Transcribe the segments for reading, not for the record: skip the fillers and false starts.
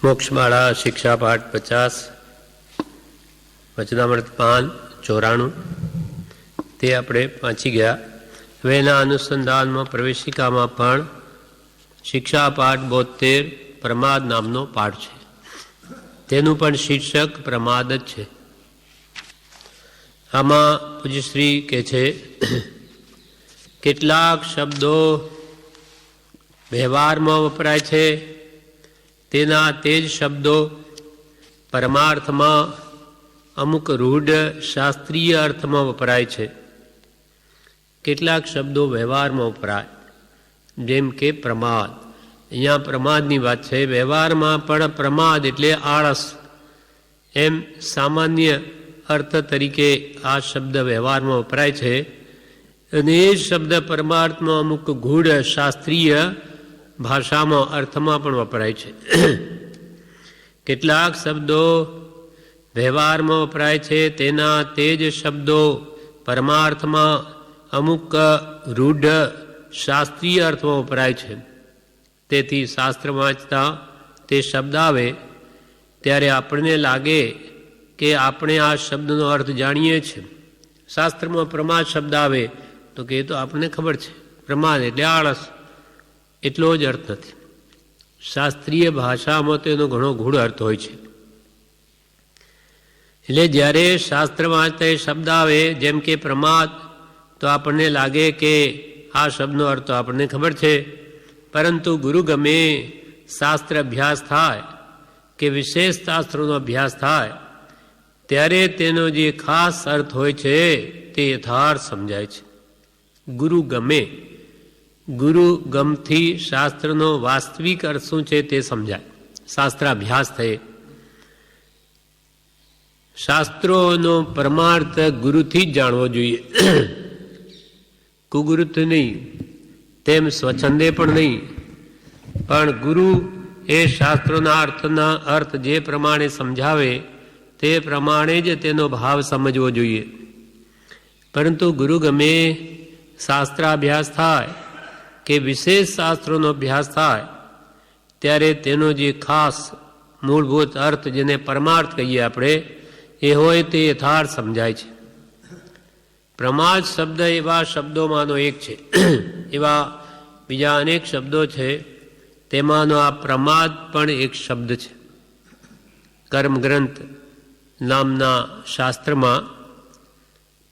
મોક્ષમાળા શિક્ષાપાઠ 50 વચનામૃત 5 94 તે આપણે વાંચી ગયા. હવે એના અનુસંધાનમાં પ્રવેશિકામાં પણ શિક્ષાપાઠ 72 પ્રમાદ નામનો પાઠ છે. તેનું પણ શીર્ષક પ્રમાદ જ છે. આમાં પૂજ્યશ્રી કહે છે કેટલાક શબ્દો વ્યવહારમાં વપરાય છે, તેના તે જ શબ્દો પરમાર્થમાં અમુક રૂઢ શાસ્ત્રીય અર્થમાં વપરાય છે. કેટલાક શબ્દો વ્યવહારમાં વપરાય, જેમ કે પ્રમાદ. અહીંયા પ્રમાદની વાત છે. વ્યવહારમાં પણ પ્રમાદ એટલે આળસ, એમ સામાન્ય અર્થ તરીકે આ શબ્દ વ્યવહારમાં વપરાય છે. અને એ શબ્દ પરમાર્થમાં અમુક ગૂઢ શાસ્ત્રીય ભાષામાં અર્થમાં પણ વપરાય છે. કેટલાક શબ્દો વ્યવહારમાં વપરાય છે, તેના તે જ શબ્દો પરમાર્થમાં અમુક રૂઢ શાસ્ત્રીય અર્થમાં વપરાય છે. તેથી શાસ્ત્ર વાંચતા તે શબ્દ આવે ત્યારે આપણને લાગે કે આપણે આ શબ્દનો અર્થ જાણીએ છીએ. શાસ્ત્રમાં પ્રમાદ શબ્દ આવે તો કે એ તો આપણને ખબર છે, પ્રમાદ એટલે આળસ, એટલો જ અર્થ નથી. શાસ્ત્રીય ભાષામાં તો એનો ઘણો ગૂઢ અર્થ હોય છે. એટલે જ્યારે શાસ્ત્ર વાંચતા એ શબ્દ આવે જેમ કે પ્રમાદ, તો આપણને લાગે કે આ શબ્દનો અર્થ તો આપણને ખબર છે. પરંતુ ગુરુ ગમે શાસ્ત્ર અભ્યાસ થાય કે વિશેષ શાસ્ત્રોનો અભ્યાસ થાય ત્યારે તેનો જે ખાસ અર્થ હોય છે તે યથાર્થ સમજાય છે. ગુરુ ગમે, ગુરુ ગમથી શાસ્ત્રનો વાસ્તવિક અર્થ શું છે તે સમજાય. શાસ્ત્ર અભ્યાસ થાય, શાસ્ત્રોનો પરમાર્થ ગુરુથી જ જાણવો જોઈએ, કુગુરુથી નહીં, તેમ સ્વચ્છંદે પણ નહીં. પણ ગુરુ એ શાસ્ત્રોના અર્થ જે પ્રમાણે સમજાવે તે પ્રમાણે જ તેનો ભાવ સમજવો જોઈએ. પરંતુ ગુરુ ગમે શાસ્ત્રાભ્યાસ થાય કે વિશેષ શાસ્ત્રોનો અભ્યાસ થાય ત્યારે તેનો જે ખાસ મૂળભૂત અર્થ, જેને પરમાર્થ કહીએ આપણે, એ હોય તે યથાર્થ સમજાય છે. પ્રમાદ શબ્દ એવા શબ્દોમાંનો એક છે. એવા બીજા અનેક શબ્દો છે, તેમાંનો આ પ્રમાદ પણ એક શબ્દ છે. કર્મગ્રંથ નામના શાસ્ત્રમાં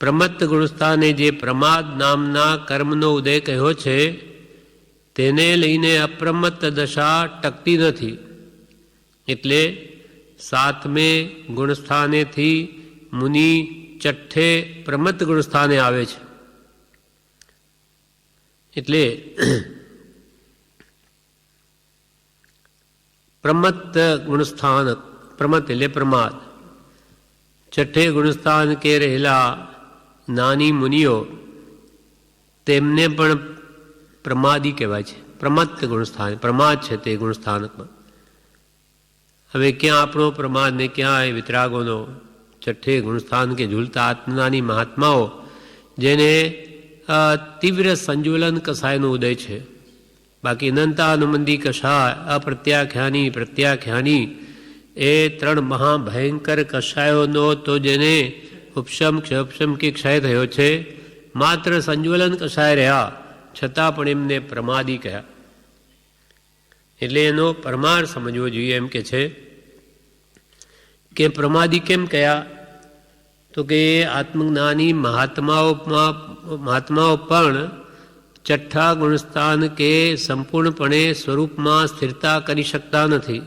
પ્રમત્ત ગુણસ્થાને જે પ્રમાદ નામના કર્મનો ઉદય કહ્યો છે, તેને લઈને અપ્રમત્ત દશા ટકતી નથી. એટલે 7મે ગુણસ્થાનેથી મુનિ છઠ્ઠે પ્રમત્ત ગુણસ્થાને આવે છે. એટલે પ્રમત્ત ગુણસ્થાન, પ્રમત્ત એટલે પ્રમાદ. છઠ્ઠે ગુણસ્થાન કે રહેલા નાની મુનિઓ, તેમને પણ પ્રમાદી કહેવાય છે. પ્રમત્ત ગુણસ્થાન, પ્રમાદ છે તે ગુણસ્થાનમાં. હવે ક્યાં આપણો પ્રમાદ ને ક્યાં એ વિતરાગોનો? છઠ્ઠે ગુણસ્થાન કે ઝૂલતા આત્માની મહાત્માઓ, જેને તીવ્ર સંજ્વલન કષાયનો ઉદય છે. બાકી અનંતાનુબંધી કષાય, અપ્રત્યાખ્યાની, પ્રત્યાખ્યાની, એ 3 મહાભયંકર કષાયોનો તો જેને ઉપશમ ક્ષયપશમ કે ક્ષય થયો છે, માત્ર સંજ્વલન કષાય રહ્યા છતાં પણ એમને પ્રમાદી કહ્યા. એટલે એનો પરમાર સમજવો જોઈએ. એમ કે છે કે પ્રમાદી કેમ કહ્યા? તો કે આત્મજ્ઞાની મહાત્માઓ પણ છઠ્ઠા ગુણસ્થાન કે સંપૂર્ણપણે સ્વરૂપમાં સ્થિરતા કરી શકતા નથી.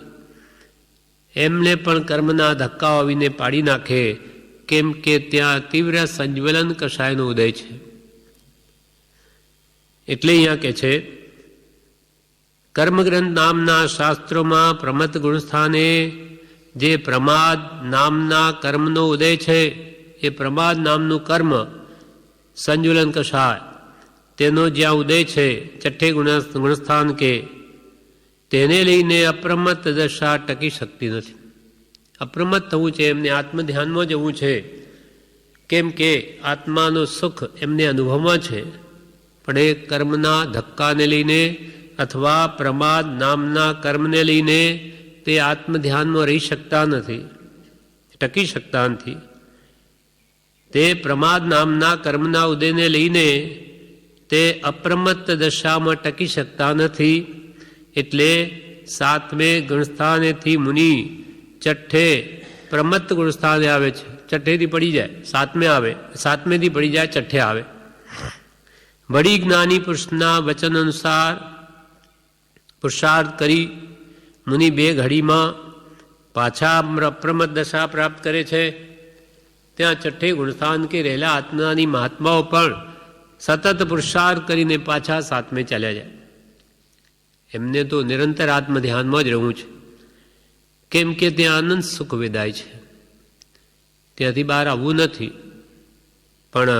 એમને પણ કર્મના ધક્કા આવીને પાડી નાખે, કેમ કે ત્યાં તીવ્ર સંજ્વલન કષાયનો ઉદય છે. એટલે અહીંયા કે છે કર્મગ્રંથ નામના શાસ્ત્રોમાં પ્રમત્ત ગુણસ્થાને જે પ્રમાદ નામના કર્મનો ઉદય છે, એ પ્રમાદ નામનું કર્મ સંજ્વલન કષાય, તેનો જ્યાં ઉદય છે છઠ્ઠે ગુણસ્થાન કે, તેને લઈને અપ્રમત્ત દશા ટકી શકતી નથી. અપ્રમત્ત થવું છે, એમને આત્મધ્યાનમાં જવું છે. કેમ કે આત્માનું સુખ એમને અનુભવમાં છે, પણ એ કર્મના ધક્કાને લઈને અથવા પ્રમાદ નામના કર્મને લઈને તે આત્મધ્યાનમાં રહી શકતા નથી, ટકી શકતા નથી. તે પ્રમાદ નામના કર્મના ઉદયને લઈને તે અપ્રમત્ત દશામાં ટકી શકતા નથી. એટલે 7મે ગુણસ્થાનેથી મુનિ છઠ્ઠે પ્રમત્ત ગુણસ્થાને આવે છે. છઠ્ઠેથી પડી જાય 7મે આવે, 7મેથી પડી જાય છઠ્ઠે આવે. વળી જ્ઞાની પુરુષના વચન અનુસાર પુરુષાર્થ કરી મુનિ 2 ઘડીમાં પાછા અપ્રમત્ત દશા પ્રાપ્ત કરે છે. ત્યાં છઠ્ઠે ગુણસ્થાન કે રહેલા આત્માની મહાત્માઓ પણ સતત પુરુષાર્થ કરીને પાછા 7મે ચાલ્યા જાય. એમને તો નિરંતર આત્મધ્યાનમાં જ રહેવું છે, કેમ કે ત્યાં આનંદ સુખ વેદાય છે, ત્યાંથી બહાર આવવું નથી. પણ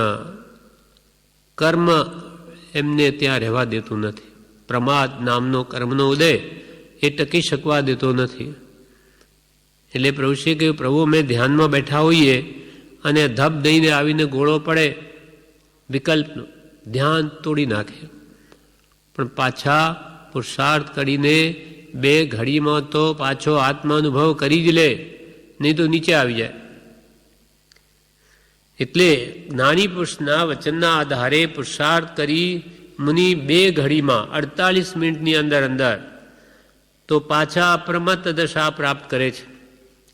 કર્મ એમને ત્યાં રહેવા દેતું નથી. પ્રમાદ નામનો કર્મનો ઉદય એ ટકી શકવા દેતો નથી. એટલે પ્રભુશ્રીએ કહ્યું, પ્રભુ અમે ધ્યાનમાં બેઠા હોઈએ અને ધબ દઈને આવીને ગોળો પડે વિકલ્પનો, ધ્યાન તોડી નાખે. પણ પાછા પુરુષાર્થ કરીને 2 ઘડીમાં તો પાછો આત્માનુભવ કરી જ લે, નહીં તો નીચે આવી જાય. એટલે જ્ઞાની પુરુષના વચનના આધારે પુરુષાર્થ કરી મુનિ 2 ઘડીમાં 48 મિનિટની અંદર તો પાછા અપ્રમત્ત દશા પ્રાપ્ત કરે છે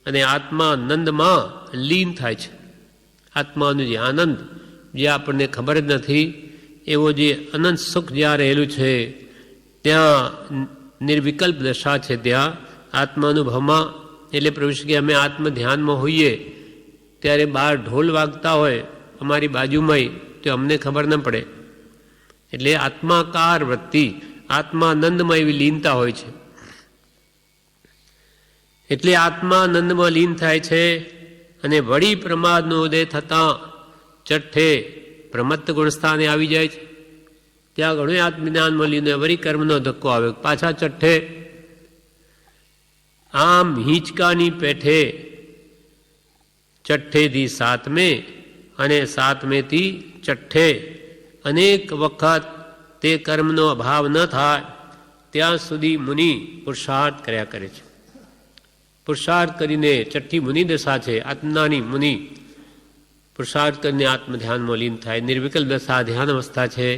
અને આત્મા આનંદમાં લીન થાય છે. આત્માનું જે આનંદ, જે આપણને ખબર જ નથી, એવો જે અનંત સુખ જ્યાં રહેલું છે, ત્યાં નિર્વિકલ્પ દશા છે, ત્યાં આત્માનુભવમાં. એટલે પ્રભુ કે અમે આત્મ ધ્યાનમાં હોઈએ ત્યારે બહાર ઢોલ વાગતા હોય અમારી બાજુમાં, તો અમને ખબર ન પડે. એટલે આત્માકાર વૃત્તિ, આત્માનંદમાં એવી લીનતા હોય છે. એટલે આત્માનંદમાં લીન થાય છે. અને વળી પ્રમાદનો ઉદય થતાં છઠ્ઠે પ્રમત્ત ગુણસ્થાને આવી જાય છે. ત્યાં ઘણું આત્મજ્ઞાનમાં લીન, વળી કર્મનો ધક્કો આવે, પાછા છઠ્ઠે. આમ હિંચકાની પેઠે છઠ્ઠેથી 7મે અને 7મેથી છઠ્ઠે અનેક વખત તે કર્મનો અભાવ ન થાય ત્યાં સુધી મુનિ પુરુષાર્થ કર્યા કરે છે. પુરુષાર્થ કરીને છઠ્ઠી મુનિ દશા છે, આત્મનાની મુનિ પુરુષાર્થ કરીને આત્મધ્યાનમાં લીન થાય. નિર્વિકલ્પ દશા ધ્યાન અવસ્થા છે.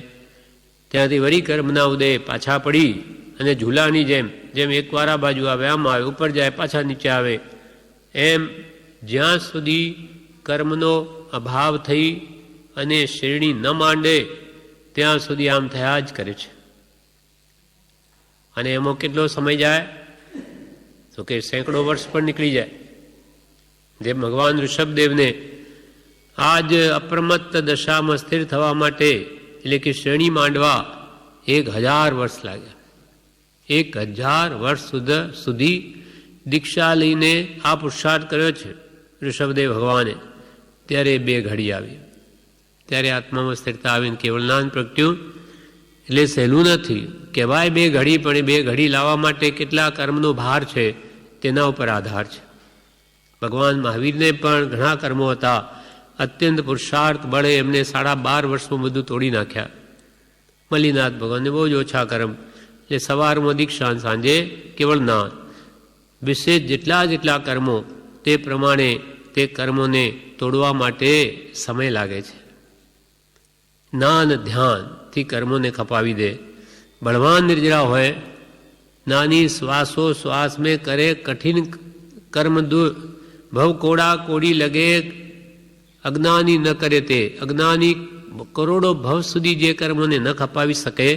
ત્યાંથી વળી કર્મના ઉદય પાછા પડી અને ઝૂલાની જેમ એકવાર આ બાજુ આવે, આમ આવે, ઉપર જાય, પાછા નીચે આવે, એમ જ્યાં સુધી કર્મનો અભાવ થઈ અને શ્રેણી ન માંડે ત્યાં સુધી આમ થયા જ કરે છે. અને એમાં કેટલો સમય જાય? તો કે સેંકડો વર્ષ પણ નીકળી જાય. જેમ ભગવાન ઋષભદેવને આજ અપ્રમત્ત દશામાં સ્થિર થવા માટે, એટલે કે શ્રેણી માંડવા 1000 વર્ષ લાગ્યા. 1000 વર્ષ સુધી દીક્ષા લઈને આ પુરુષાર્થ કર્યો છે ઋષભદેવ ભગવાને. ત્યારે 2 ઘડી આવી, ત્યારે આત્મામાં સ્થિરતા આવીને કેવળ જ્ઞાન પ્રગટ્યું. એટલે સહેલું નથી કહેવાય 2 ઘડી, પણ 2 ઘડી લાવવા માટે કેટલા કર્મનો ભાર છે તેના ઉપર આધાર છે. ભગવાન મહાવીરને પણ ઘણા કર્મો હતા, અત્યંત પુરુષાર્થ બળે એમને 12.5 વર્ષમાં બધું તોડી નાખ્યા. મલ્લીનાથ ભગવાનને બહુ જ ઓછા કર્મ, એટલે સવારમાં દીક્ષા, સાંજે કેવળ જ્ઞાન. વિશેષ જેટલા કર્મો તે પ્રમાણે તે કર્મોને તોડવા માટે સમય લાગે છે. જ્ઞાન ધ્યાનથી કર્મોને ખપાવી દે. બળવાન નિર્જરા હોય, નાની શ્વાસો શ્વાસ में કરે કઠિન કર્મ દૂર, ભવ કોડા કોડી લગે અજ્ઞાની ન કરે તે. અજ્ઞાની કરોડો ભવ સુધી જે કર્મોને ન ખપાવી શકે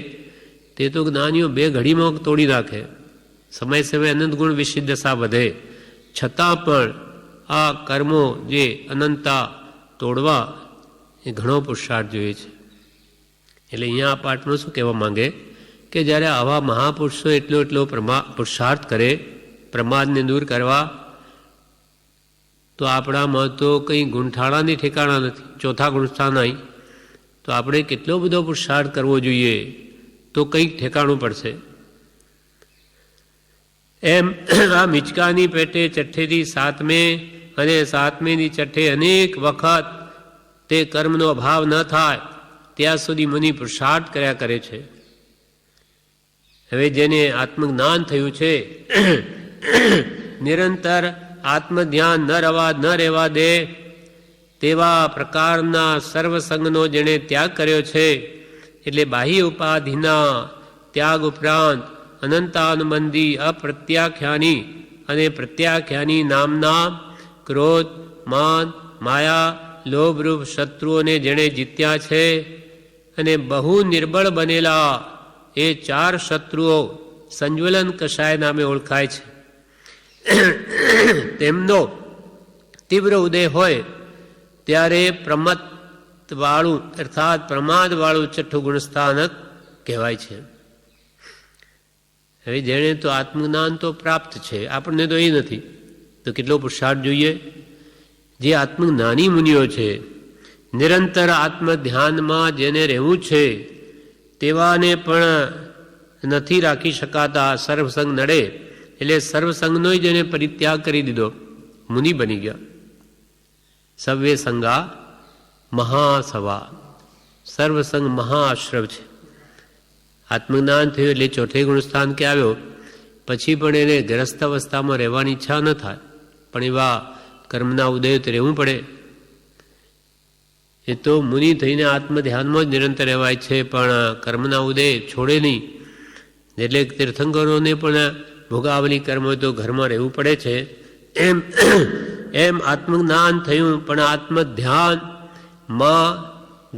તે તો જ્ઞાનીઓ 2 ઘડીમાં તોડી નાખે. સમય સમય અનંત ગુણ વિશિષ્ટ દશા વધે, છતાં પણ આ કર્મો જે અનંતતા તોડવા એ ઘણો પુરુષાર્થ જોઈએ છે. એટલે અહીંયા આ પાઠમાં શું કહેવા માંગે કે જ્યારે આવા મહાપુરુષો એટલો પુરુષાર્થ કરે પ્રમાદને દૂર કરવા, તો આપણામાં તો કંઈ ગુંઠાણાની ઠેકાણા નથી. 4થા ગુણસ્થાન અહીં તો આપણે કેટલો બધો પુરુષાર્થ કરવો જોઈએ તો કંઈક ઠેકાણું પડશે. એમ આ મિચકાની પેટે છઠ્ઠેથી 7મે અને 7મેથી છઠ્ઠે અનેક વખત તે કર્મનો અભાવ ન થાય ત્યાં સુધી મુનિ પુરુષાર્થ કર્યા કરે છે. હવે જેને આત્મજ્ઞાન થયું છે નિરંતર આત્મધ્યાન ન રહેવા દે તેવા પ્રકારના સર્વસંગનો જેણે ત્યાગ કર્યો છે, એટલે બાહ્ય ઉપાધિના ત્યાગ ઉપરાંત અનંતાનુબંધી અપ્રત્યાખ્યાની અને પ્રત્યાખ્યાની નામના ક્રોધ, માન, માયા, લોભરૂપ શત્રુઓને જેણે જીત્યા છે અને બહુ નિર્બળ બનેલા એ 4 શત્રુઓ સંજ્વલન કષાય નામે ઓળખાય છે. તેમનો તીવ્ર ઉદય હોય ત્યારે પ્રમત્તવાળું અર્થાત પ્રમાદવાળું છઠ્ઠું ગુણસ્થાનક કહેવાય છે. હવે જેણે તો આત્મજ્ઞાન તો પ્રાપ્ત છે, આપણને તો એ નથી, તો કેટલો પુરુષાર્થ જોઈએ. જે આત્મજ્ઞાની મુનિઓ છે, નિરંતર આત્મધ્યાનમાં જેને રહેવું છે તેવાને પણ નથી રાખી શકાતા. સર્વસંગ નડે એટલે સર્વસંગનો જેને પરિત્યાગ કરી દીધો મુનિ બની ગયા. સવ્ય સંગા મહાસવા, સર્વસંગ મહાઆશ્રવ છે. આત્મજ્ઞાન થયું એટલે ચોથે ગુણસ્થાન કે આવ્યો પછી પણ એને ગ્રસ્ત અવસ્થામાં રહેવાની ઈચ્છા ન થાય, પણ એવા કર્મના ઉદય તો રહેવું પડે. એ તો મુનિ થઈને આત્મધ્યાનમાં જ નિરંતર રહેવાય છે, પણ કર્મના ઉદય છોડે નહીં. એટલે તીર્થંકરોને પણ ભોગાવલી કર્મ હોય તો ઘરમાં રહેવું પડે છે. એમ આત્મજ્ઞાન થયું પણ આત્મધ્યાનમાં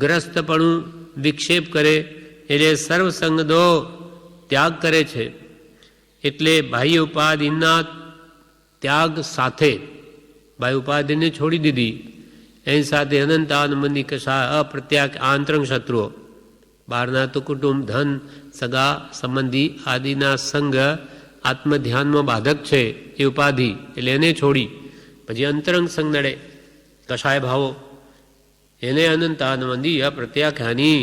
ગ્રસ્તપણું વિક્ષેપ કરે એટલે સર્વસંગનો ત્યાગ કરે છે. એટલે બાહ્ય ઉપાધિના ત્યાગ સાથે બાહ્ય ઉપાધિને છોડી દીધી, એની સાથે અનંતાનુબંધી કશા અપ્રત્યાગ આંતરંગ શત્રુઓ, બહારના તો કુટુંબ, ધન, સગા સંબંધી આદિના સંગ આત્મધ્યાનમાં બાધક છે એ ઉપાધિ, એટલે એને છોડી પછી અંતરંગ સંગ નડે કશાય ભાવો, એને અનંતાનુબંધી અપ્રત્યાખ્યાની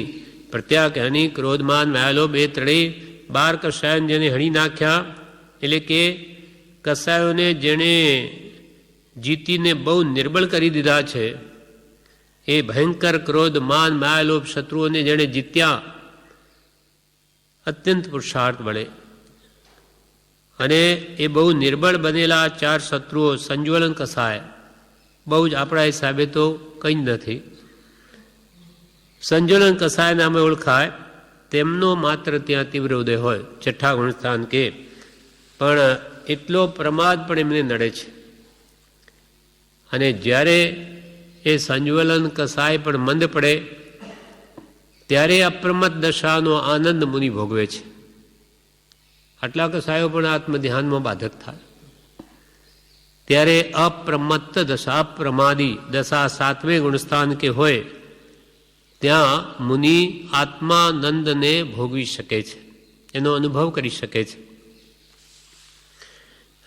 પ્રત્યાખ્યાની ક્રોધમાન માયાલોભ એ ત્રણેય 12 કષાયોને જેને હણી નાખ્યા, એટલે કે કષાયોને જેણે જીતીને બહુ નિર્બળ કરી દીધા છે, એ ભયંકર ક્રોધ, માન, માયાલોભ શત્રુઓને જેણે જીત્યા, અત્યંત પુરુષાર્થ મળે. અને એ બહુ નિર્બળ બનેલા 4 શત્રુઓ સંજ્વલન કસાય, બહુ જ આપણા હિસાબે તો કંઈ જ નથી. સંજ્વલન કસાય નામે ઓળખાય. તેમનો માત્ર ત્યાં તીવ્ર ઉદય હોય, છઠ્ઠા ગુણસ્થાન કે, પણ એટલો પ્રમાદ પણ એમને નડે છે. અને જ્યારે એ સંજ્વલન કસાય પણ મંદ પડે ત્યારે અપ્રમત્ત દશાનો આનંદ મુનિ ભોગવે છે. આટલા કસાયો પણ આત્મધ્યાનમાં બાધક થાય ત્યારે અપ્રમત્ત દશા, અપ્રમાદી દશા 7મે ગુણસ્થાન કે હોય ત્યાં મુનિ આત્માનંદને ભોગવી શકે છે, એનો અનુભવ કરી શકે છે.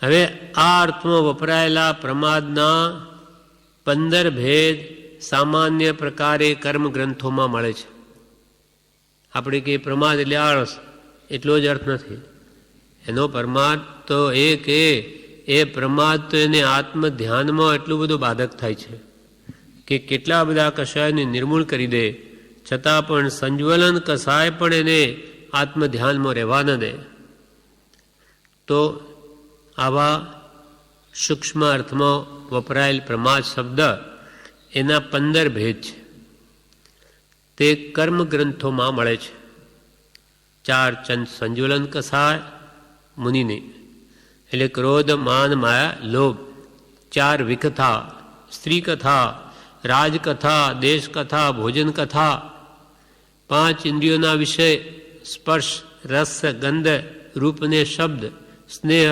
હવે આ અર્થમાં વપરાયેલા પ્રમાદના 15 ભેદ સામાન્ય પ્રકારે કર્મ ગ્રંથોમાં મળે છે. આપણે કે પ્રમાદ એટલે આળસ, એટલો જ અર્થ નથી. એનો પ્રમાદ તો એ કે એ પ્રમાદ તો એને આત્મધ્યાનમાં એટલું બધું બાધક થાય છે કે કેટલા બધા કષાયને નિર્મૂળ કરી દે, છતાં પણ સંજ્વલન કસાય પણ એને આત્મધ્યાનમાં રહેવા ન દે. તો આવા સૂક્ષ્મ અર્થમાં વપરાયેલ પ્રમાદ શબ્દ એના 15 ભેદ છે. તે કર્મ ગ્રંથોમાં મળે છે. 4 ચંદ સંજ્વલન કસાય મુનિને, એટલે ક્રોધ, માન, માયા, લોભ. 4 વિકથા, સ્ત્રી કથા, રાજકથા, દેશકથા, ભોજન કથા. 5 ઇન્દ્રિયોના વિષય, સ્પર્શ, રસ, ગંધ, રૂપ ને શબ્દ, સ્નેહ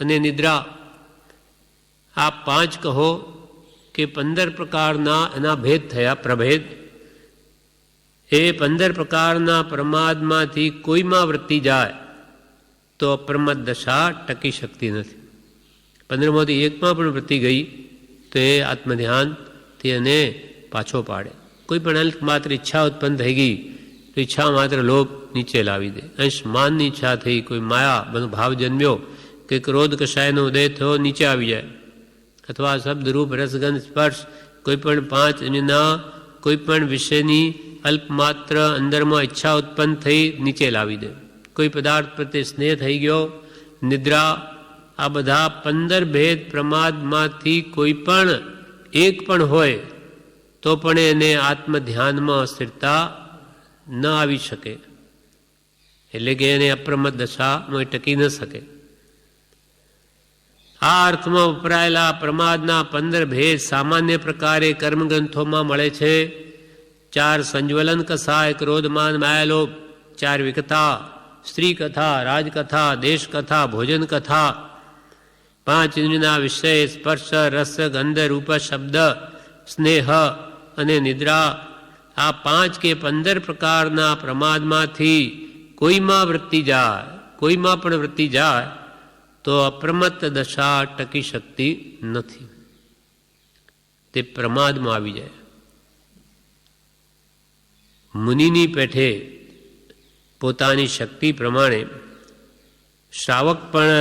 અને નિદ્રા. આ 5 કહો કે 15 પ્રકારના એના ભેદ થયા, પ્રભેદ. એ 15 પ્રકારના પ્રમાદમાંથી કોઈમાં વૃત્તિ જાય તો અપ્રમત્ત દશા ટકી શકતી નથી. 15માંથી એકમાં પણ વૃત્તિ ગઈ તો એ આત્મધ્યાનથી એને પાછો પાડે. કોઈ પણ અલ્પ માત્ર ઈચ્છા ઉત્પન્ન થઈ ગઈ તો ઈચ્છા માત્ર લોભ નીચે લાવી દે. અંશ માનની ઈચ્છા થઈ, કોઈ માયા બધો ભાવ જન્મ્યો કે ક્રોધ કષાયનો ઉદય થયો, નીચે આવી જાય. અથવા શબ્દ, રૂપ, રસગંધ, સ્પર્શ, કોઈ પણ 5 એના કોઈ પણ વિષયની અલ્પમાત્ર અંદરમાં ઈચ્છા ઉત્પન્ન થઈ નીચે લાવી દે. કોઈ પદાર્થ પ્રત્યે સ્નેહ થઈ ગયો, નિદ્રા આ બધા 15 ભેદ પ્રમાદમાંથી કોઈ પણ એક પણ હોય તો પણ એને આત્મધ્યાનમાં સ્થિરતા ન આવી શકે, એટલે કે એને અપ્રમદ દશામાં ટકી ન શકે. આ અર્થમાં વપરાયેલા પ્રમાદના 15 ભેદ સામાન્ય પ્રકારે કર્મગ્રંથોમાં મળે છે. 4 સંજ્વલન કસાય, ક્રોધમાન માયાલોભ, 4 વિકતા, સ્ત્રી કથા, રાજકથા, દેશ કથા, ભોજન કથા, 5 ઇન્દ્રિયના વિષય, સ્પર્શ, રસ, ગંધ, રૂપ, શબ્દ, સ્નેહ અને નિદ્રા. આ 5 કે 15 પ્રકારના પ્રમાદમાંથી કોઈમાં પણ વૃત્તિ જાય તો અપ્રમત્ત દશા ટકી શકતી નથી, તે પ્રમાદમાં આવી જાય. મુનિની પેઠે પોતાની શક્તિ પ્રમાણે શ્રાવક પણ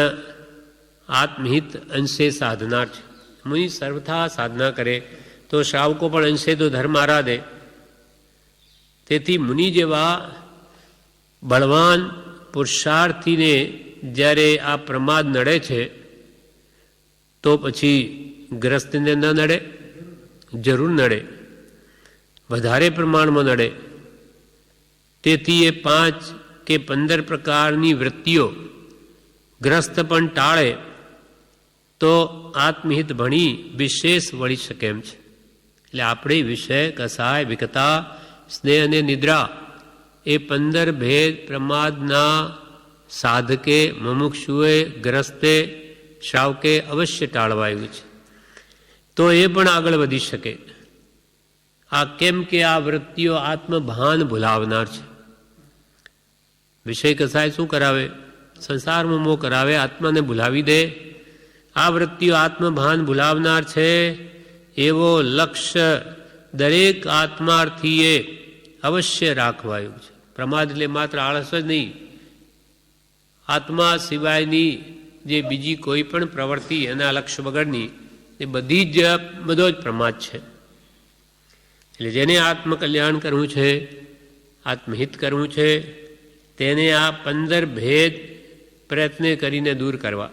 આત્મહિત અંશે સાધનાર છે. મુનિ સર્વથા સાધના કરે તો શ્રાવકો પણ અંશે તો ધર્મ આરાધે. તેથી મુનિ જેવા બળવાન પુરુષાર્થીને જ્યારે આ પ્રમાદ નડે છે તો પછી ગ્રસ્તને ન નડે? જરૂર નડે, વધારે પ્રમાણમાં નડે. તેથી એ 5 કે 15 પ્રકારની વૃત્તિઓ ગ્રસ્ત પણ ટાળે તો આત્મહિત ભણી વિશેષ વળી શકે એમ છે. એટલે આપણે વિષય, કસાય, વિકતા, સ્નેહ અને નિદ્રા એ 15 ભેદ પ્રમાદના સાધકે, મુમુક્ષુએ, ગ્રસ્તે, શ્રાવકે અવશ્ય ટાળવાયું છે, તો એ પણ આગળ વધી શકે. આ કેમ કે આ વૃત્તિઓ આત્મભાન ભૂલાવનાર છે. વિષય કસાય શું કરાવે? સંસારમાં મોહ કરાવે, આત્માને ભૂલાવી દે. આ વૃત્તિઓ આત્મભાન ભૂલાવનાર છે. એવો લક્ષ્ય દરેક આત્માર્થીએ અવશ્ય રાખવાયું છે. પ્રમાદ એટલે માત્ર આળસ જ નહીં, આત્મા સિવાયની જે બીજી કોઈ પણ પ્રવૃત્તિ એના લક્ષ્ય વગરની એ બધો જ પ્રમાદ છે. એટલે જેને આત્મકલ્યાણ કરવું છે, આત્મહિત કરવું છે, તેને આ 15 ભેદ પ્રયત્ન કરીને દૂર કરવા.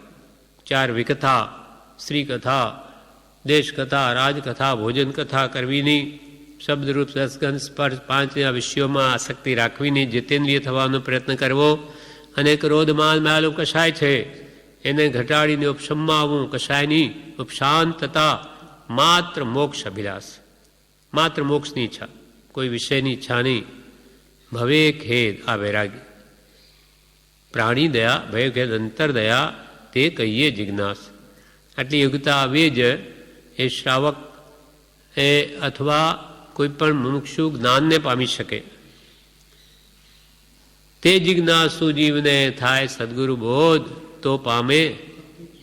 4 વિકથા, સ્ત્રી કથા, દેશ કથા, રાજકથા, ભોજન કથા કરવીની, શબ્દરૂપ, રસગંધ, સ્પર્શ 5 વિષયોમાં આસક્તિ રાખવીની, જીતેન્દ્રિય થવાનો પ્રયત્ન કરવો. અને ક્રોધમાન માયાલોભ કશાય છે એને ઘટાડીને ઉપશમમાં આવવું. કશાયની ઉપશાંતતા, માત્ર મોક્ષ અભિલાષ, માત્ર મોક્ષની ઈચ્છા, કોઈ વિષયની ઈચ્છા નહીં. ભવે ખેદ આ વૈરાગ્ય. પ્રાણી દયા, ભય ખેદ અંતર દયા, તે કહીએ જિજ્ઞાસ. આટલી યોગ્યતા આવે જ એ શ્રાવક એ અથવા કોઈ પણ મુમુક્ષુ જ્ઞાનને પામી શકે. તે જિજ્ઞાસુ જીવને થાય સદગુરુ બોધ, તો પામે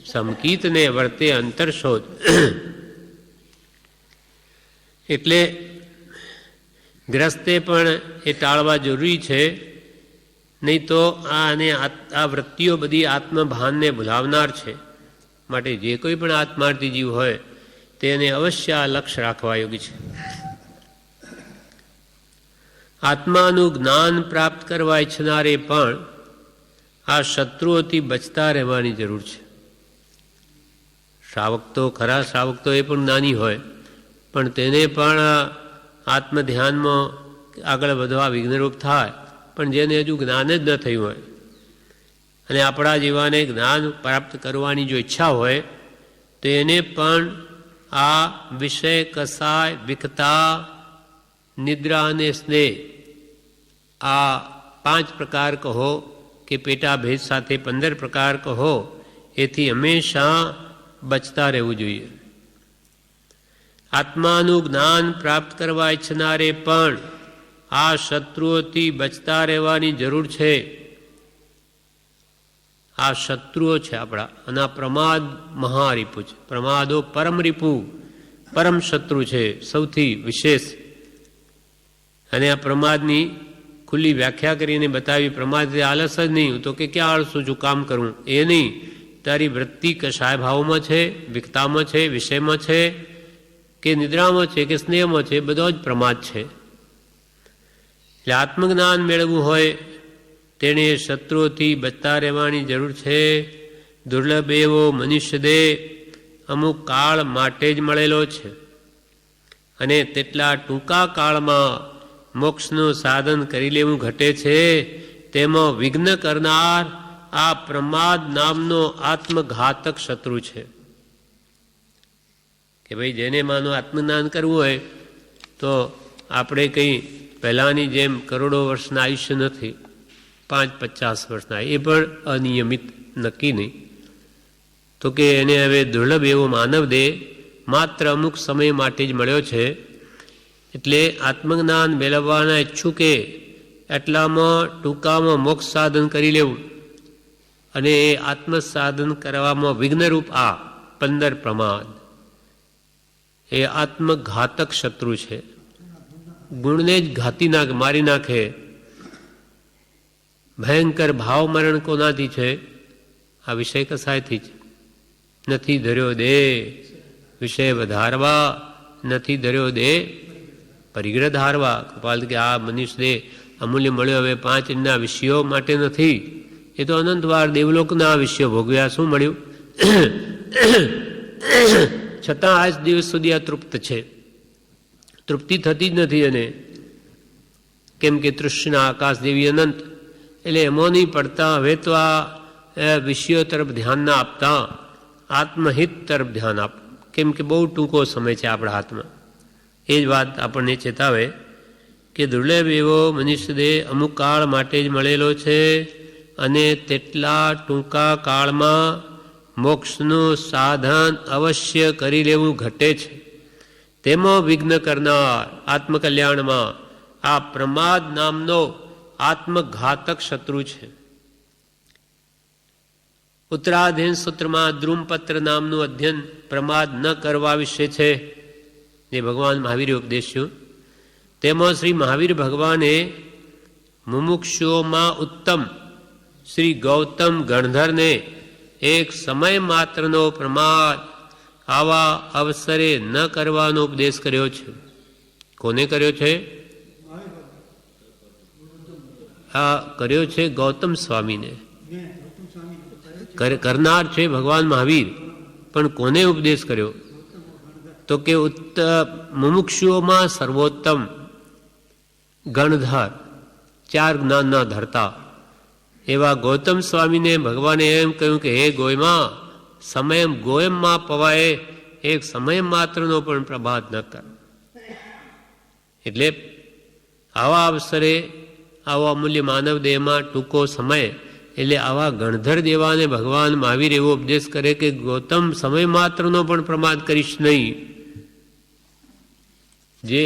સમકીતને વર્તે અંતરશોધ. એટલે ગ્રસ્તે પણ એ ટાળવા જરૂરી છે, નહીં તો આ વૃત્તિઓ બધી આત્મભાનને ભૂલાવનાર છે. માટે જે કોઈ પણ આત્માર્થી જીવ હોય તેને અવશ્ય આ લક્ષ્ય રાખવા યોગ્ય છે. આત્માનું જ્ઞાન પ્રાપ્ત કરવા ઈચ્છનારે પણ આ શત્રુઓથી બચતા રહેવાની જરૂર છે. શ્રાવક તો ખરા, શ્રાવક તો એ પણ જ્ઞાની હોય, પણ તેને પણ આત્મધ્યાનમાં આગળ વધવા વિઘ્નરૂપ થાય. પણ જેને હજુ જ્ઞાન જ ન થયું હોય અને આપણા જેવાને જ્ઞાન પ્રાપ્ત કરવાની જો ઈચ્છા હોય તો એને પણ આ વિષય, કસાય, વિકતા, નિદ્રા અને સ્નેહ આ 5 પ્રકાર કહો કે પેટા ભેદ સાથે 15 પ્રકાર કહો, એથી હંમેશા બચતા રહેવું જોઈએ. આત્માનું જ્ઞાન પ્રાપ્ત કરવા ઈચ્છનારે પણ આ શત્રુઓથી બચતા રહેવાની જરૂર છે. આ શત્રુઓ છે આપણા, અને આ પ્રમાદ મહારીપુ છે. પ્રમાદો પરમ રીપુ, પરમ શત્રુ છે, સૌથી વિશેષ. અને આ પ્રમાદની ખુલ્લી વ્યાખ્યા કરીને બતાવી. પ્રમાદ આલસ જ નહીં, તો કે ક્યાં આળસું છું, કામ કરું એ નહીં. તારી વૃત્તિ કશાય ભાવમાં છે, વિકતામાં છે, વિષયમાં છે, કે નિદ્રામાં છે, કે સ્નેહમાં છે, બધો જ પ્રમાદ છે. એટલે આત્મજ્ઞાન મેળવવું હોય તેણે શત્રુઓથી બચતા રહેવાની જરૂર છે. દુર્લભ એવો મનુષ્ય દેહ અમુક કાળ માટે જ મળેલો છે અને તેટલા ટૂંકા કાળમાં મોક્ષનું સાધન કરી લેવું ઘટે છે. તેમાં વિઘ્ન કરનાર આ પ્રમાદ નામનો આત્મઘાતક શત્રુ છે. કે ભાઈ જેને માનો આત્મજ્ઞાન કરવું હોય તો આપણે કંઈ પહેલાંની જેમ કરોડો વર્ષના આયુષ્ય નથી, 5-50 વર્ષના, એ પણ અનિયમિત નક્કી નહીં. તો કે એને હવે દુર્લભ એવો માનવ દેહ માત્ર અમુક સમય માટે જ મળ્યો છે. એટલે આત્મજ્ઞાન મેળવવાના ઈચ્છુકે એટલામાં ટૂંકામાં મોક્ષ સાધન કરી લેવું અને એ આત્મસાધન કરવામાં વિઘ્નરૂપ આ 15 પ્રમાદ એ આત્મઘાતક શત્રુ છે. ગુણને જ ઘાતી નાખે, મારી નાખે. ભયંકર ભાવ મરણ કોનાથી છે? આ વિષય કસાયથી જ. નથી ધર્યો દેહ વિષય વધારવા, નથી ધર્યો દેહ પરિગ્રહ ધારવા. કપાલ કે આ મનુષ્ય દેહ અમૂલ્ય મળ્યો હવે 5 ઇંડના વિષયો માટે નથી, એ તો અનંતવાર દેવલોકના વિષયો ભોગવ્યા. શું મળ્યું? છતાં આજ દિવસ સુધી અતૃપ્ત છે, તૃપ્તિ થતી જ નથી. અને કેમ કે તૃષ્ણા આકાશ દેવી અનંત, એટલે એમાં નહીં પડતા. હવે તો આ વિષયો તરફ ધ્યાન ના આપતા, આત્મહિત તરફ ધ્યાન આપ. કેમ કે બહુ ટૂંકો સમય છે આપણા હાથમાં. એ જ વાત આપણને ચેતાવે કે દુર્લભ એવો મનુષ્ય દેહ અમુક કાળ માટે જ મળેલો છે અને તેટલા ટૂંકા કાળમાં મોક્ષનું સાધન અવશ્ય કરી લેવું ઘટે છે. તેમાં વિઘ્ન કરનાર આત્મકલ્યાણમાં આ પ્રમાદ નામનો આત્મઘાતક શત્રુ છે. ઉત્તરાધીન સૂત્રમાં દ્રુમપત્ર નામનું અધ્યયન પ્રમાદ ન કરવા વિશે છે, જે ભગવાન મહાવીરે ઉપદેશ્યું. તેમાં શ્રી મહાવીર ભગવાને મુમુક્ષુઓમાં ઉત્તમ શ્રી ગૌતમ ગણધરને એક સમય માત્રનો પ્રમાદ આવા અવસરે ન કરવાનો ઉપદેશ કર્યો છે. કોને કર્યો છે? આ કર્યો છે ગૌતમ સ્વામીને. કરનાર છે ભગવાન મહાવીર, પણ કોને ઉપદેશ કર્યો? તો કે મુમુક્ષુઓમાં સર્વોત્તમ ગણધર, 4 જ્ઞાનના ધરતા એવા ગૌતમ સ્વામીને ભગવાને એમ કહ્યું કે હે ગોયમાં, સમય ગોયમમાં પવાય એક સમય માત્રનો પણ પ્રભાત ન કર. એટલે આવા અવસરે આવો અમૂલ્ય માનવ દેહમાં ટૂંકો સમય, એટલે આવા ગણધર દેવાને ભગવાન મહાવીર એવો ઉપદેશ કરે કે ગૌતમ સમય માત્રનો પણ પ્રમાદ કરીશ નહીં. જે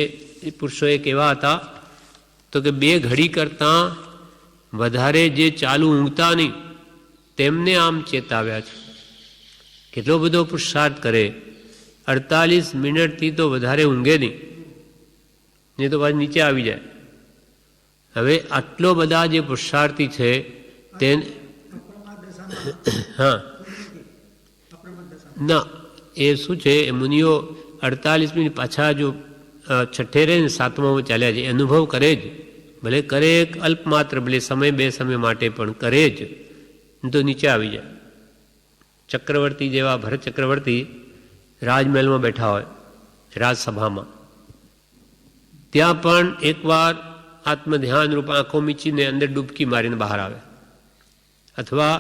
પુરુષો એક એવા હતા તો કે 2 ઘડી કરતાં વધારે જે ચાલુ ઊંઘતા નહીં તેમને આમ ચેતાવ્યા છે. કેટલો બધો પુરુષાર્થ કરે, 48 મિનિટથી તો વધારે ઊંઘે નહીં તો પાછું નીચે આવી જાય. હવે આટલો બધા જે પુરુષાર્થી છે તે હા ના, એ શું છે, એ મુનિઓ 48 મિનિટ પાછા જો છઠ્ઠે રહે ને 7મામાં ચાલ્યા છે, અનુભવ કરે જ, ભલે કરે એક અલ્પમાત્ર, ભલે સમય 2 સમય માટે પણ કરે જ, તો નીચે આવી જાય. ચક્રવર્તી જેવા ભરત ચક્રવર્તી રાજમહેલમાં બેઠા હોય, રાજસભામાં, ત્યાં પણ એકવાર આત્મધ્યાન રૂપ આંખો મીચીને અંદર ડૂબકી મારીને બહાર આવે, અથવા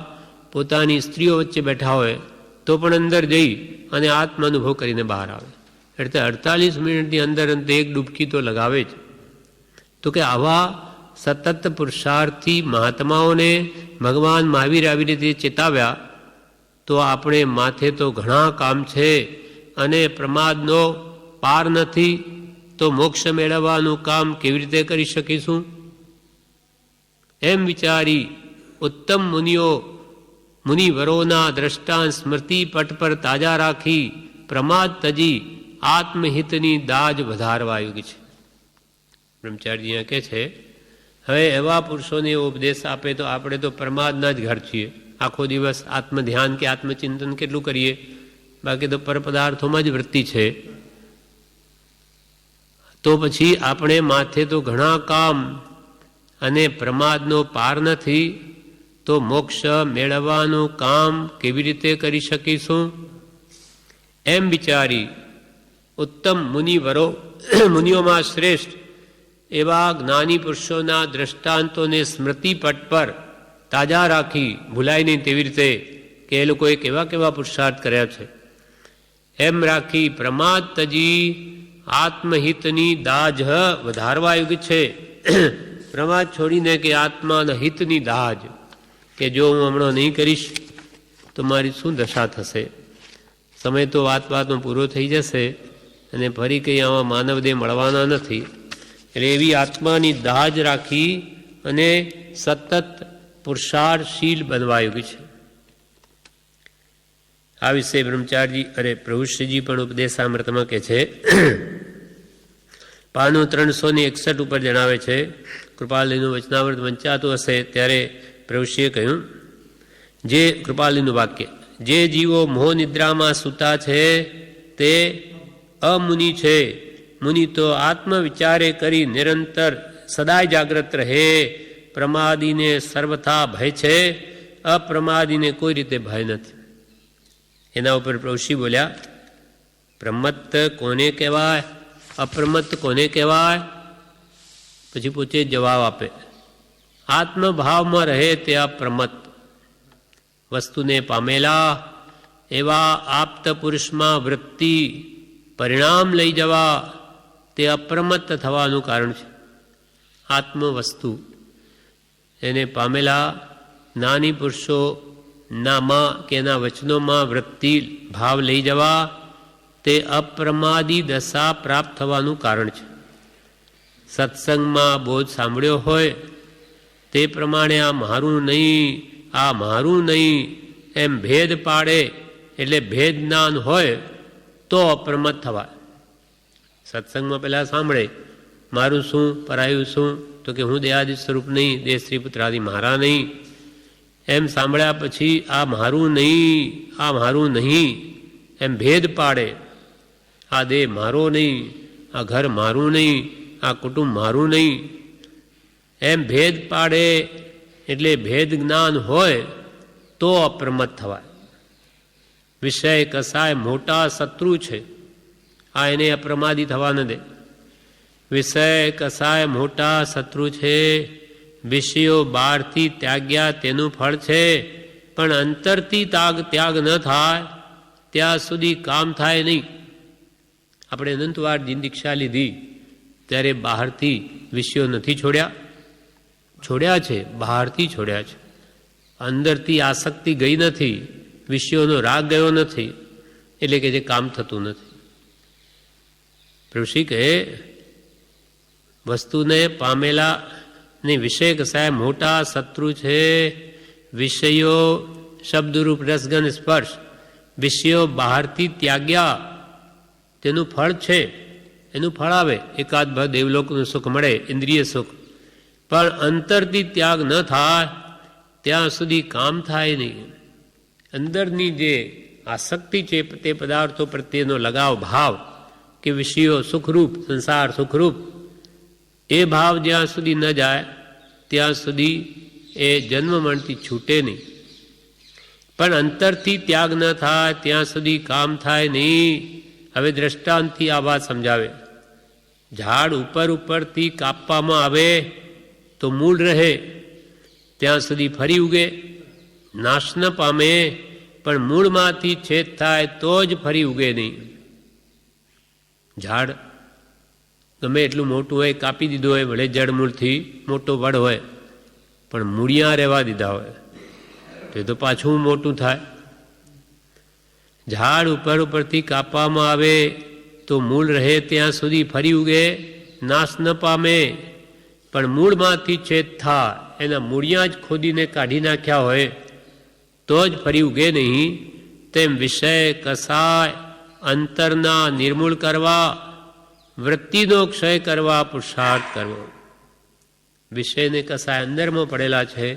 પોતાની સ્ત્રીઓ વચ્ચે બેઠા હોય તો પણ અંદર જઈ અને આત્મ અનુભવ કરીને બહાર આવે. એટલે 48 મિનિટની અંદર એક ડૂબકી તો લગાવે જ. તો કે આવા સતત પુરુષાર્થી મહાત્માઓને ભગવાન મહાવીર આવી રીતે ચેતાવ્યા. તો આપણે માથે તો ઘણા કામ છે અને પ્રમાદનો પાર નથી, તો મોક્ષ મેળવવાનું કામ કેવી રીતે કરી શકીશું? એમ વિચારી ઉત્તમ મુનિવરોના દ્રષ્ટાંત સ્મૃતિ પટ પર તાજા રાખી પ્રમાદ તજી આત્મહિતની દાજ વધારવા યુગ છે. બ્રહ્મચારી કહે છે હવે એવા પુરુષોને એવો ઉપદેશ આપે તો આપણે તો પ્રમાદના જ ઘર છીએ. આખો દિવસ આત્મધ્યાન કે આત્મચિંતન કેટલું કરીએ, બાકી તો પરપદાર્થોમાં જ વૃત્તિ છે. તો પછી આપણે માથે તો ઘણા કામ અને પ્રમાદનો પાર નથી, તો મોક્ષ મેળવવાનું કામ કેવી રીતે કરી શકીશું? એમ વિચારી ઉત્તમ મુનિઓમાં શ્રેષ્ઠ એવા જ્ઞાની પુરુષોના દ્રષ્ટાંતોને સ્મૃતિપટ પર તાજા રાખી, ભૂલાય નહીં તેવી રીતે કે એ લોકોએ કેવા કેવા પુરુષાર્થ કર્યા છે, એમ રાખી પ્રમાદ તજી આત્મહિતની દાજ વધારવા યુગ છે. પ્રમાદ છોડીને કે આત્માના હિતની દાજ, કે જો હું હમણાં નહીં કરીશ તો મારી શું દશા થશે? સમય તો વાતમાં પૂરો થઈ જશે અને ફરી કંઈ આવા માનવદેહ મળવાના નથી. એટલે એવી આત્માની દાજ રાખી અને સતત પુરુષાર્થશીલ બનવા યુગ છે. આ વિશે બ્રહ્મચારી પ્રભુશ્રીજી પણ ઉપદેશામૃતમાં કહે છે. પાનું 361 ઉપર જણાવે છે, કૃપાલીનું વચનામૃત વંચાતું હશે ત્યારે પ્રભુશ્રીએ કહ્યું, જે કૃપાલીનું વાક્ય, જે જીવો મોહ નિદ્રામાં સૂતા છે તે અમુનિ છે. મુનિ તો આત્મવિચારે કરી નિરંતર સદાય જાગ્રત રહે. પ્રમાદીને સર્વથા ભય છે, અપ્રમાદીને કોઈ રીતે ભય નથી. એના ઉપર પ્રભુશ્રી બોલ્યા, પ્રમત્ત કોને કહેવાય, અપ્રમત્ત કોને કહેવાય? પછી પોતે જવાબ આપે, આત્મભાવમાં રહે તે અપ્રમત્ત. વસ્તુને પામેલા એવા આપ્ત પુરુષમાં વૃત્તિ પરિણામ લઈ જવા તે અપ્રમત્ત થવાનું કારણ છે. આત્મવસ્તુ એને પામેલા જ્ઞાની પુરુષો નામાં કે એના વચનોમાં વૃત્તિ ભાવ લઈ જવા તે અપ્રમાદી દશા પ્રાપ્ત થવાનું કારણ છે. સત્સંગમાં બોધ સાંભળ્યો હોય તે પ્રમાણે આ મારું નહીં, આ મારું નહીં એમ ભેદ પાડે, એટલે ભેદ જ્ઞાન હોય તો અપ્રમત્ત થવાય. સત્સંગમાં પહેલાં સાંભળે મારું શું, પરાયું શું, તો કે હું દેહાદિ સ્વરૂપ નહીં, દેહ સ્ત્રી પુત્રાદિ મારા નહીં. એમ સાંભળ્યા પછી આ મારું નહીં, આ મારું નહીં એમ ભેદ પાડે. આ દેહ મારો નહીં, આ ઘર મારું નહીં, આ કુટુંબ મારું નહીં એમ ભેદ પાડે, એટલે ભેદ જ્ઞાન હોય તો અપ્રમત્ત થવાય. વિષય કસાય મોટા શત્રુ છે, આ એને અપ્રમાદી થવા ન દે. વિષય કસાય મોટા શત્રુ છે, વિષયો બહારથી ત્યાગ્યા તેનું ફળ છે, પણ અંતરથી ત્યાગ ન થાય ત્યાં સુધી કામ થાય નહીં. આપણે અનંતવાર દીક્ષા લીધી ત્યારે બહારથી વિષયો નથી છોડ્યા છે, બહારથી છોડ્યા છે. અંદરથી આસક્તિ ગઈ નથી, વિષયોનો રાગ ગયો નથી, એટલે કે જે કામ થતું નથી. ઋષિ કહે વસ્તુને પામેલા ને વિષય કસાય મોટા શત્રુ છે. વિષયો શબ્દરૂપ રસગન સ્પર્શ, વિષયો બહારથી ત્યાગ્યા તેનું ફળ છે, એનું ફળ આવે, એકાદ ભર દેવલોકનું સુખ મળે, ઇન્દ્રિય સુખ, પણ અંતરથી ત્યાગ ન થાય ત્યાં સુધી કામ થાય નહીં. અંદરની જે આસક્તિ છે તે પદાર્થો પ્રત્યેનો લગાવ ભાવ કે વિષયો સુખરૂપ, સંસાર સુખરૂપ, એ ભાવ જ્યાં સુધી ન જાય ત્યાં સુધી એ જન્મ મરણથી છૂટે નહીં. પણ અંતરથી ત્યાગ ન થાય ત્યાં સુધી કામ થાય નહીં. હવે દ્રષ્ટાંતથી આ વાત સમજાવે. ઝાડ ઉપરથી કાપવામાં આવે તો મૂળ રહે, ત્યાં સુધી ફરી ઉગે, નાશ ન પામે, પણ મૂળમાંથી છેદ થાય તો જ ફરી ઉગે નહીં. ઝાડ ગમે એટલું મોટું હોય, કાપી દીધું હોય, ભલે જડમૂળથી મોટો વડ હોય, પણ મૂળિયા રહેવા દીધા હોય તે તો પાછું મોટું થાય. ઝાડ ઉપરથી કાપવામાં આવે તો મૂળ રહે ત્યાં સુધી ફરી ઉગે, નાશ ન પામે, પણ મૂળમાંથી છેદ થાય, એના મૂળિયા જ ખોદીને કાઢી નાખ્યા હોય તો જ ફરી ઉગે નહીં. તેમ વિષય કસાય અંતરના નિર્મૂળ કરવા, વૃત્તિનો ક્ષય કરવા પુરુષાર્થ કરવો. વિષયને કસાય અંદરમાં પડેલા છે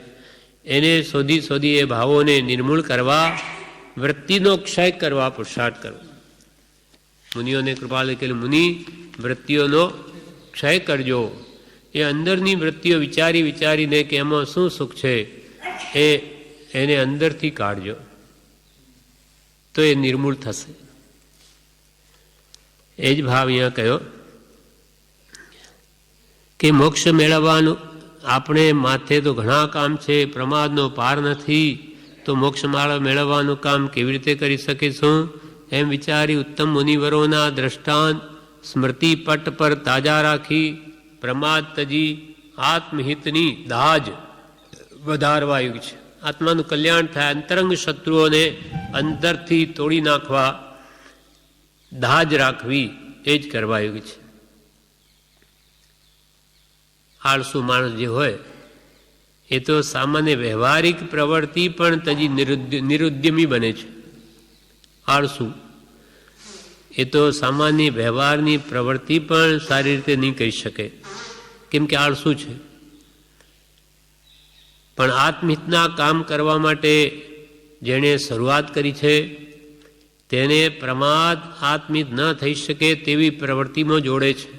એને શોધી એ ભાવોને નિર્મૂળ કરવા, વૃત્તિનો ક્ષય કરવા પુરુષાર્થ કરવો. મુનિઓને કૃપાલે કહેલું, મુનિ વૃત્તિઓનો ક્ષય કરજો. એ અંદરની વૃત્તિઓ વિચારીને કે એમાં શું સુખ છે, એને અંદરથી કાઢજો તો એ નિર્મૂળ થશે. એ જ ભાવ અહીંયા કહ્યો કે મોક્ષ મેળવવાનું આપણે માથે તો ઘણા કામ છે, પ્રમાદનો પાર નથી, તો મોક્ષ મેળવવાનું કામ કેવી રીતે કરી શકીશું? એમ વિચારી ઉત્તમ મુનિવરોના દ્રષ્ટાંત સ્મૃતિ પટ પર તાજા રાખી પ્રમાદ તજી આત્મહિતની દાજ વધારવા યુગ છે. આત્માનું કલ્યાણ થાય, અંતરંગ શત્રુઓને અંદરથી તોડી નાખવા દાજ રાખવી, એ જ કરવા યુગ છે. આળસુ માણસ જે હોય એ તો સામાન્ય વ્યવહારિક પ્રવૃત્તિ પણ તજી નિરુદ્યમી બને છે. આળસુ એ તો સામાન્ય વ્યવહારની પ્રવૃત્તિ પણ સારી રીતે નહીં કરી શકે, કેમ કે આળસુ છે. પણ આત્મહિતના કામ કરવા માટે જેણે શરૂઆત કરી છે તેને પ્રમાદ આત્મહિત ન થઈ શકે તેવી પ્રવૃત્તિમાં જોડે છે.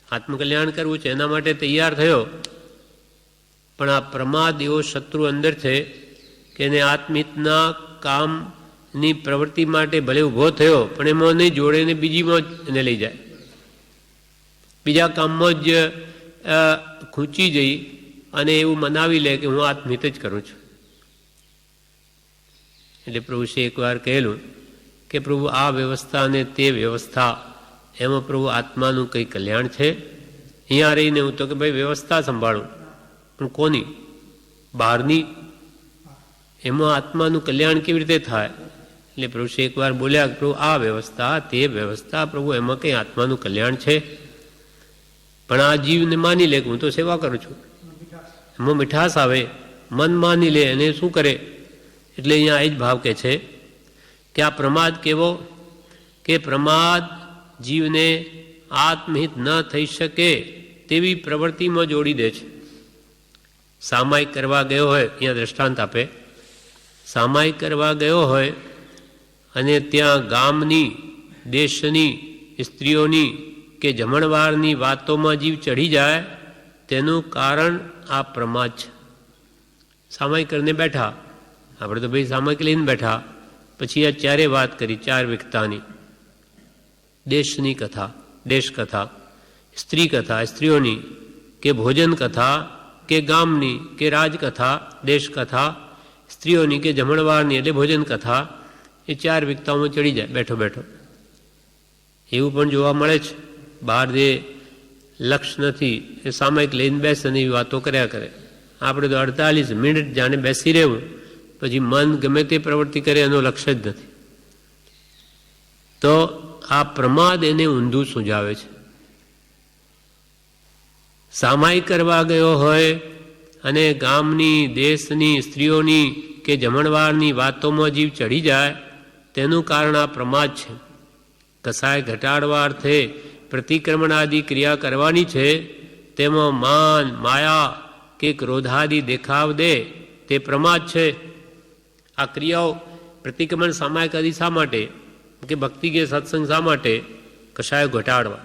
આત્મકલ્યાણ કરવું છે એના માટે તૈયાર થયો, પણ આ પ્રમાદ એવો શત્રુ અંદર છે કે એને આત્મહિતના કામની પ્રવૃત્તિ માટે ભલે ઊભો થયો પણ એમાં નહીં જોડે ને બીજીમાં જ એને લઈ જાય, બીજા કામમાં જ ખૂંચી જઈ અને એવું મનાવી લે કે હું આત્મહિત જ કરું છું. એટલે પ્રભુશ્રી એકવાર કહેલું કે પ્રભુ આ વ્યવસ્થા અને તે વ્યવસ્થા એમાં પ્રભુ આત્માનું કંઈ કલ્યાણ છે? અહીંયા રહીને હું તો કે ભાઈ વ્યવસ્થા સંભાળું, પણ કોની? બહારની. એમાં આત્માનું કલ્યાણ કેવી રીતે થાય? એટલે પ્રભુશ્રી એકવાર બોલ્યા પ્રભુ આ વ્યવસ્થા તે વ્યવસ્થા પ્રભુ એમાં કંઈ આત્માનું કલ્યાણ છે? પણ આ જીવને માની લે કે હું તો સેવા કરું છું, એમાં મીઠાશ આવે, મન માની લે અને શું કરે? એટલે અહીંયા એ જ ભાવ કે છે કે આ પ્રમાદ કેવો? કે પ્રમાદ જીવને આત્મહિત ન થઈ શકે તેવી પ્રવૃત્તિમાં જોડી દે છે. સામાયિક કરવા ગયો હોય, અહીંયા દ્રષ્ટાંત આપે, સામાયિક કરવા ગયો હોય અને ત્યાં ગામની દેશની સ્ત્રીઓની કે જમણવારની વાતોમાં જીવ ચઢી જાય, તેનું કારણ આ પ્રમાદ છે. સામાયિક કરીને બેઠા, આપણે તો ભાઈ સામાયિક લઈને બેઠા, પછી આ ચારે વાત કરી, ચાર વિકતાની: દેશની કથા, દેશ કથા, સ્ત્રી કથા, સ્ત્રીઓની, કે ભોજન કથા, કે ગામની કે રાજકથા, દેશ કથા, સ્ત્રીઓની કે જમણવારની એટલે ભોજન કથા. એ ચાર વિકતાઓમાં ચડી જાય બેઠો બેઠો. એવું પણ જોવા મળે છે. બહાર જે લક્ષ નથી એ સામાયિક લઈને બેસે અને એવી વાતો કર્યા કરે. આપણે તો 48 મિનિટ જાણે બેસી રહેવું, પછી મન ગમે તે પ્રવૃત્તિ કરે એનો લક્ષ્ય જ નથી. તો આ પ્રમાદ એને ઊંધું સૂઝાવે છે. સામાયિક કરવા ગયો હોય અને ગામની દેશની સ્ત્રીઓની કે જમણવારની વાતોમાં જીવ ચડી જાય, તેનું કારણ આ પ્રમાદ છે. કસાય ઘટાડવા અર્થે પ્રતિક્રમણાદિ ક્રિયા કરવાની છે, તેમાં માન માયા કે ક્રોધાદિ દેખાવ દે તે પ્રમાદ છે. આ ક્રિયાઓ પ્રતિક્રમણ સામાયિક આદિ શા માટે? કે ભક્તિ કે સત્સંગ શા માટે? કશાય ઘટાડવા.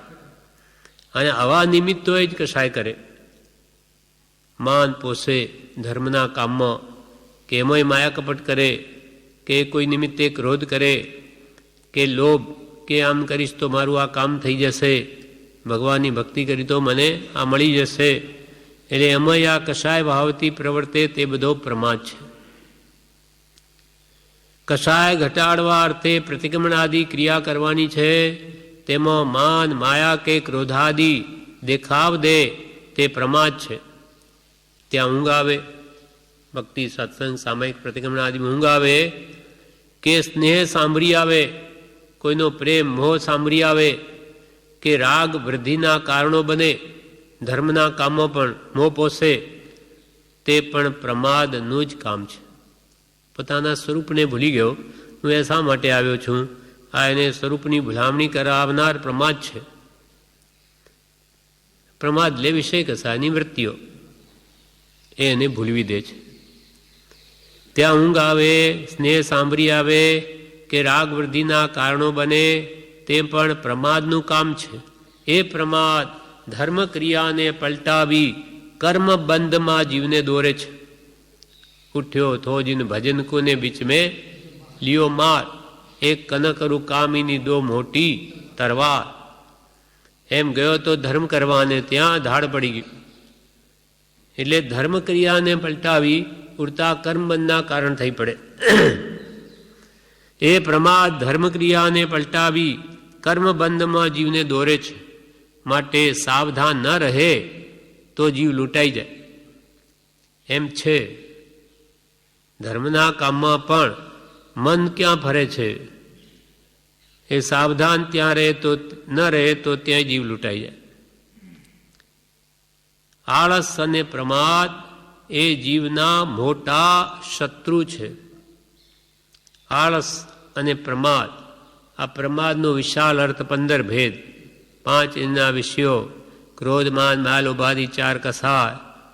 અને આવા નિમિત્તો જ કશાય કરે. માન પોષે ધર્મના કામમાં, કે એમાંય માયા કપટ કરે, કે કોઈ નિમિત્તે ક્રોધ કરે, કે લોભ, કે આમ કરીશ તો મારું આ કામ થઈ જશે, ભગવાનની ભક્તિ કરી તો મને આ મળી જશે. એટલે એમાંય આ કશાય ભાવથી પ્રવર્તે તે બધો પ્રમાદ છે. કશાય ઘટાડવા અર્થે પ્રતિક્રમણ આદિ ક્રિયા કરવાની છે, તેમાં માન માયા કે ક્રોધાદિ દેખાવ દે તે પ્રમાદ છે. ત્યાં ઊંઘ આવે, ભક્તિ સત્સંગ સામાયિક પ્રતિક્રમણ આદિમાં ઊંઘ આવે, કે સ્નેહ સાંભળી આવે, કોઈનો પ્રેમ મોહ સાંભળી આવે, કે રાગ વૃદ્ધિના કારણો બને, ધર્મના કામો પણ મોહ પોષે, તે પણ પ્રમાદનું જ કામ છે. પોતાના સ્વરૂપને ભૂલી ગયો, હું એ શા માટે આવ્યો છું, આ એને સ્વરૂપની ભૂલામણી કરાવનાર પ્રમાદ છે. પ્રમાદ લે વિષય કસાની વૃત્તિઓ, એ એને ભૂલવી દે છે. ત્યાં ઊંઘ આવે, સ્નેહ સાંભળી આવે, કે રાગ વૃદ્ધિના કારણો બને, તે પણ પ્રમાદનું કામ છે. એ પ્રમાદ ધર્મ ક્રિયાને પલટાવી કર્મ બંધમાં જીવને દોરે છે. ઉઠ્યો થો જીન ભજન કોને બીચ મેં લિયો માર, એક કનકરું કામીની દો મોટી તરવાર. એમ ગયો તો ધર્મ કરવાને ત્યાં ધાડ પડી ગઈ. એટલે ધર્મ ક્રિયાને પલટાવી ઉડતા કર્મબંધના કારણ થઈ પડે. એ પ્રમાદ ધર્મ ક્રિયાને પલટાવી કર્મબંધમાં જીવને દોરે છે. માટે સાવધાન ન રહે તો જીવ લૂંટાઈ જાય. એમ છે ધર્મના કામમાં પણ મન ક્યાં ફરે છે? એ સાવધાન ત્યાં રહે તો ન રહે તો ત્યાં જીવ લૂંટાઈ જાય. આળસ અને પ્રમાદ એ જીવના મોટા શત્રુ છે. આળસ અને પ્રમાદ, આ પ્રમાદનો વિશાળ અર્થ 15 ભેદ, 5 એના વિષયો: ક્રોધ, માન, માલ, ઉપાધિ, 4 કથા,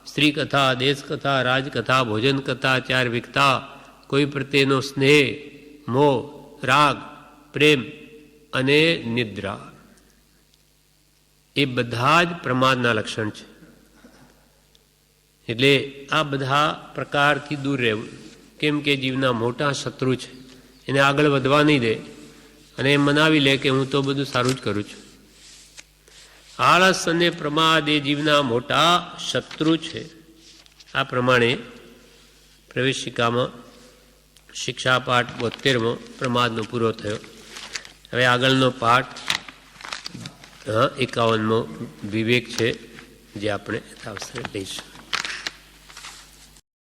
સ્ત્રી કથા, દેશ કથા, રાજકથા, ભોજન કથા, 4 વિકતા, કોઈ પ્રત્યેનો સ્નેહ, મોહ, રાગ, પ્રેમ અને નિદ્રા. એ બધા જ પ્રમાદના લક્ષણ છે. એટલે આ બધા પ્રકારથી દૂર રહેવું, કેમ કે જીવના મોટા શત્રુ છે. એને આગળ વધવા નહીં દે અને એમ મનાવી લે કે હું તો બધું સારું જ કરું છું. આળસ અને પ્રમાદ એ જીવના મોટા શત્રુ છે. આ પ્રમાણે પ્રવેશિકામાં શિક્ષા પાઠ 72મો પ્રમાદનો પૂરો થયો. હવે આગળનો પાઠ 51મો વિવેક છે, જે આપણે આવશે લઈશું.